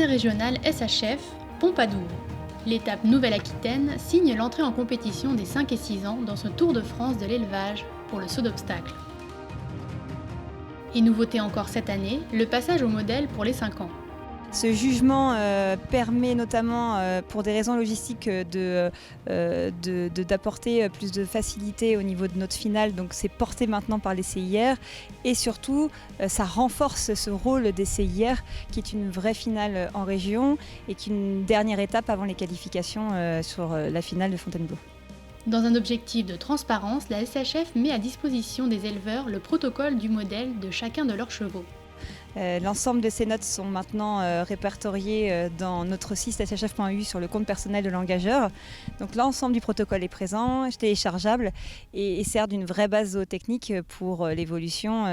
régional SHF Pompadour. L'étape Nouvelle-Aquitaine signe l'entrée en compétition des 5 et 6 ans dans ce Tour de France de l'élevage pour le saut d'obstacle. Et nouveauté encore cette année, le passage au modèle pour les 5 ans. Ce jugement permet notamment, pour des raisons logistiques, d'apporter plus de facilité au niveau de notre finale. Donc c'est porté maintenant par les CIR et surtout ça renforce ce rôle des CIR qui est une vraie finale en région et qui est une dernière étape avant les qualifications sur la finale de Fontainebleau. Dans un objectif de transparence, la SHF met à disposition des éleveurs le protocole du modèle de chacun de leurs chevaux. L'ensemble de ces notes sont maintenant répertoriées dans notre site shf.eu sur le compte personnel de l'engageur. Donc l'ensemble du protocole est présent, téléchargeable et sert d'une vraie base zootechnique pour l'évolution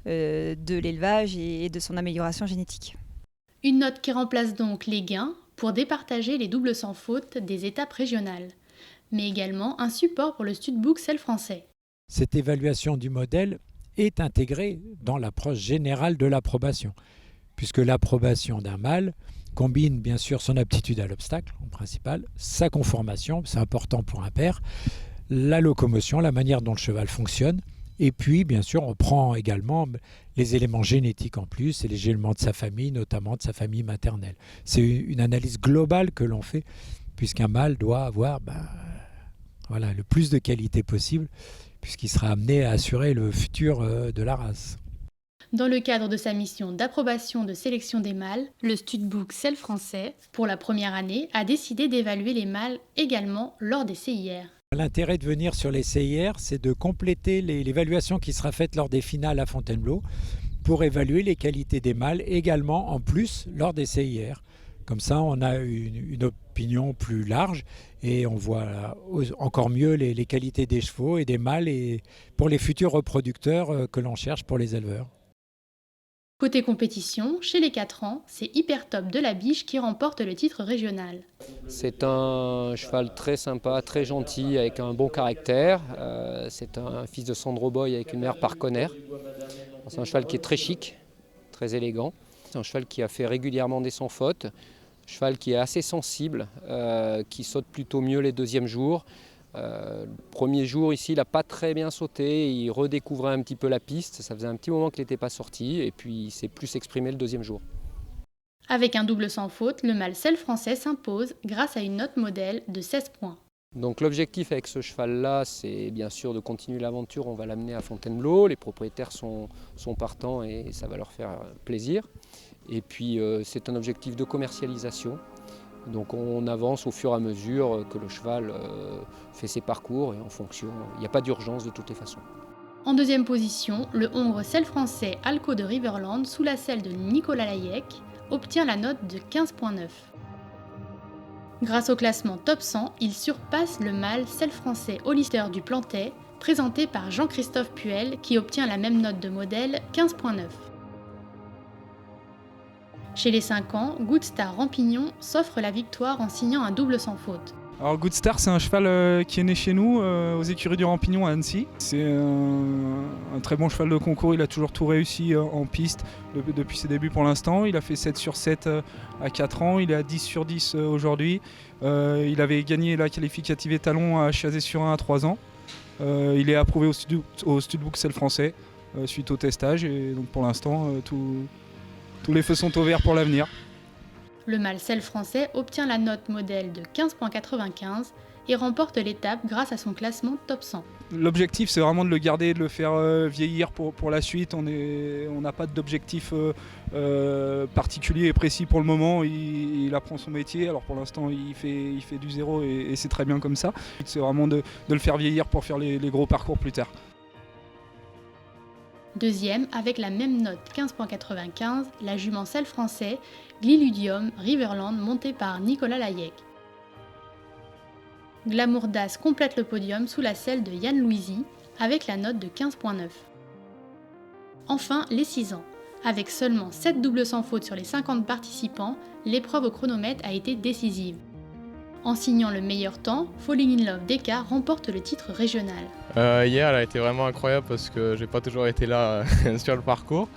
de l'élevage et de son amélioration génétique. Une note qui remplace donc les gains pour départager les doubles sans faute des étapes régionales, mais également un support pour le studbook Selle français. Cette évaluation du modèle est intégrée dans l'approche générale de l'approbation, puisque l'approbation d'un mâle combine bien sûr son aptitude à l'obstacle, en principal, sa conformation, c'est important pour un père, la locomotion, la manière dont le cheval fonctionne, et puis bien sûr on prend également les éléments génétiques en plus et les éléments de sa famille, notamment de sa famille maternelle. C'est une analyse globale que l'on fait, puisqu'un mâle doit avoir le plus de qualité possible, puisqu'il sera amené à assurer le futur de la race. Dans le cadre de sa mission d'approbation de sélection des mâles, le studbook Selle français, pour la première année, a décidé d'évaluer les mâles également lors des CIR. L'intérêt de venir sur les CIR, c'est de compléter l'évaluation qui sera faite lors des finales à Fontainebleau pour évaluer les qualités des mâles également en plus lors des CIR. Comme ça, on a une opinion plus large et on voit encore mieux les qualités des chevaux et des mâles et pour les futurs reproducteurs que l'on cherche pour les éleveurs. Côté compétition, chez les 4 ans, c'est Hypertop de la Biche qui remporte le titre régional. C'est un cheval très sympa, très gentil, avec un bon caractère. C'est un fils de Sandro Boy avec une mère Parconner. C'est un cheval qui est très chic, très élégant. C'est un cheval qui a fait régulièrement des sans faute. Cheval qui est assez sensible, qui saute plutôt mieux les deuxièmes jours. Le premier jour ici, il n'a pas très bien sauté, il redécouvrait un petit peu la piste. Ça faisait un petit moment qu'il n'était pas sorti et puis il s'est plus exprimé le deuxième jour. Avec un double sans faute, le mâle Selle français s'impose grâce à une note modèle de 16 points. Donc l'objectif avec ce cheval-là, c'est bien sûr de continuer l'aventure. On va l'amener à Fontainebleau, les propriétaires sont partants et ça va leur faire plaisir. Et puis c'est un objectif de commercialisation. Donc on avance au fur et à mesure que le cheval fait ses parcours et en fonction, il n'y a pas d'urgence de toutes les façons. En deuxième position, le hongre Selle français Alco de Riverland, sous la selle de Nicolas Layec, obtient la note de 15,9. Grâce au classement top 100, il surpasse le mâle Selle français Hollister du Plantet, présenté par Jean-Christophe Puel, qui obtient la même note de modèle, 15,9. Chez les 5 ans, Goodstar Rampignon s'offre la victoire en signant un double sans faute. Alors Goodstar, c'est un cheval qui est né chez nous, aux écuries du Rampignon à Annecy. C'est un très bon cheval de concours, il a toujours tout réussi en piste depuis ses débuts pour l'instant. Il a fait 7 sur 7 à 4 ans, il est à 10 sur 10 aujourd'hui. Il avait gagné la qualificative étalon à Chazé-sur-Ain à 3 ans. Il est approuvé au studbook Selle français suite au testage et donc pour l'instant tous les feux sont au vert pour l'avenir. Le mâle Selle français obtient la note modèle de 15,95 et remporte l'étape grâce à son classement top 100. L'objectif, c'est vraiment de le garder, de le faire vieillir pour la suite. On n'a pas d'objectif particulier et précis pour le moment. Il apprend son métier, alors pour l'instant il fait du zéro et c'est très bien comme ça. C'est vraiment de le faire vieillir pour faire les gros parcours plus tard. Deuxième, avec la même note 15,95, la jument Selle français Gliludium Riverland montée par Nicolas Layec. Glamour d'As complète le podium sous la selle de Yann Louisy avec la note de 15,9. Enfin, les 6 ans. Avec seulement 7 doubles sans faute sur les 50 participants, l'épreuve au chronomètre a été décisive. En signant le meilleur temps, Falling in Love Deka remporte le titre régional. Hier, elle a été vraiment incroyable parce que j'ai pas toujours été là sur le parcours.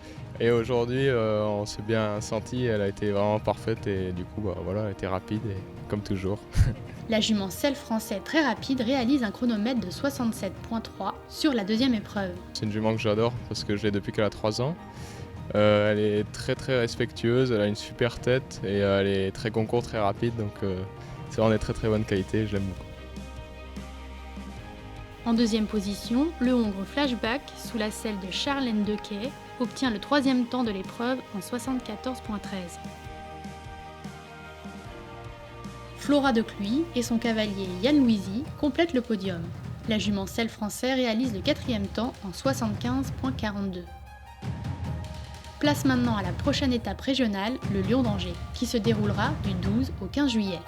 Et aujourd'hui, on s'est bien senti, elle a été vraiment parfaite et du coup, voilà, elle a été rapide, et, comme toujours. La jument Selle français très rapide réalise un chronomètre de 67,3 sur la deuxième épreuve. C'est une jument que j'adore parce que je l'ai depuis qu'elle a 3 ans. Elle est très très respectueuse, elle a une super tête et elle est très concours, très rapide, donc c'est vraiment des très très bonne qualité, je l'aime beaucoup. En deuxième position, le Hongre Flashback, sous la selle de Charlène Dequet, obtient le troisième temps de l'épreuve en 74,13. Flora de Cluy et son cavalier Yann Louisy complètent le podium. La jument Selle français réalise le quatrième temps en 75,42. Place maintenant à la prochaine étape régionale, le Lion d'Angers, qui se déroulera du 12 au 15 juillet.